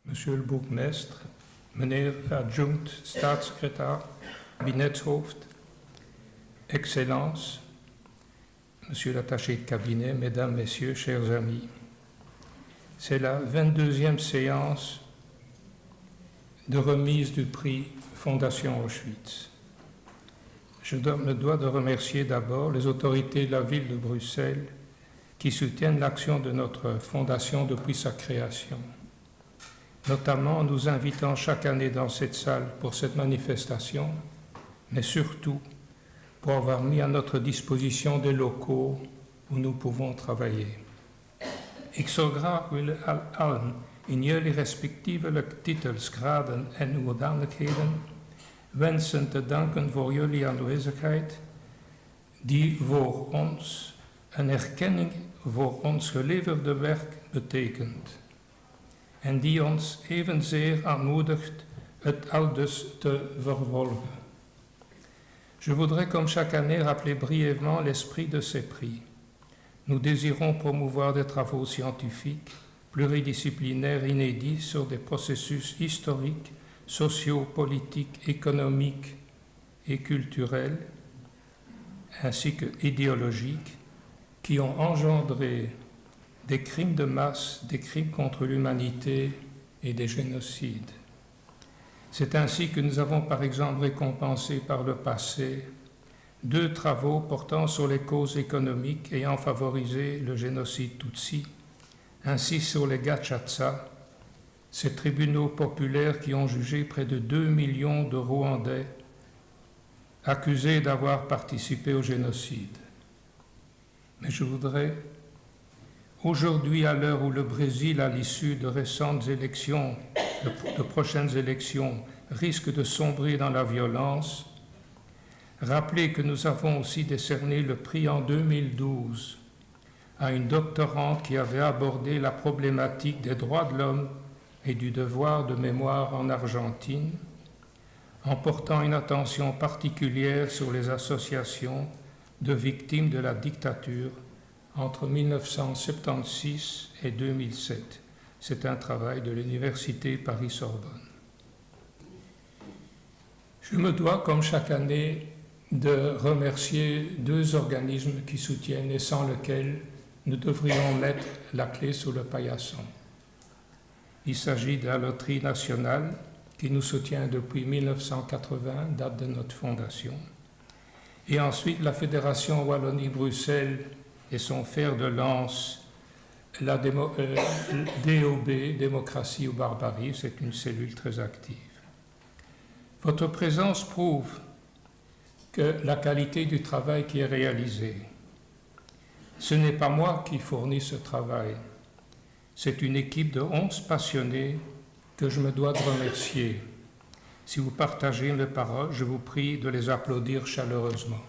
Monsieur le Bourgmestre, meneer adjunct staatssecretaris, kabinetshoofd, Excellences, Monsieur l'attaché de cabinet, Mesdames, Messieurs, chers amis, c'est la 22e séance de remise du prix Fondation Auschwitz. Je me dois de remercier d'abord les autorités de la ville de Bruxelles qui soutiennent l'action de notre fondation depuis sa création, notamment en nous invitant chaque année dans cette salle pour cette manifestation, mais surtout pour avoir mis à notre disposition des locaux où nous pouvons travailler. Ik zou graag willen allen in jullie respectievelijke titels, graden en hoedanigheden wensen te danken voor jullie aanwezigheid, die voor ons een erkenning voor ons geleverde werk betekent en die ons evenzeer aanmoedigt het aldus te vervolgen. Je voudrais, comme chaque année, rappeler brièvement l'esprit de ces prix. Nous désirons promouvoir des travaux scientifiques, pluridisciplinaires inédits sur des processus historiques, sociaux, politiques, économiques et culturels, ainsi que idéologiques, qui ont engendré des crimes de masse, des crimes contre l'humanité et des génocides. C'est ainsi que nous avons par exemple récompensé par le passé 2 travaux portant sur les causes économiques ayant favorisé le génocide Tutsi, ainsi sur les Gachacha, ces tribunaux populaires qui ont jugé près de 2 millions de Rwandais accusés d'avoir participé au génocide. Mais je voudrais, aujourd'hui, à l'heure où le Brésil, à l'issue de récentes élections, de prochaines élections, risque de sombrer dans la violence, rappeler que nous avons aussi décerné le prix en 2012 à une doctorante qui avait abordé la problématique des droits de l'homme et du devoir de mémoire en Argentine, en portant une attention particulière sur les associations de victimes de la dictature entre 1976 et 2007. C'est un travail de l'Université Paris-Sorbonne. Je me dois, comme chaque année, de remercier 2 organismes qui soutiennent et sans lesquels nous devrions mettre la clé sous le paillasson. Il s'agit de la Loterie nationale qui nous soutient depuis 1980, date de notre fondation, et ensuite la Fédération Wallonie-Bruxelles et son fer de lance, la DOB, Démocratie ou Barbarie, c'est une cellule très active. Votre présence prouve que la qualité du travail qui est réalisé, ce n'est pas moi qui fournis ce travail, c'est une équipe de 11 passionnés que je me dois de remercier. Si vous partagez mes paroles, je vous prie de les applaudir chaleureusement.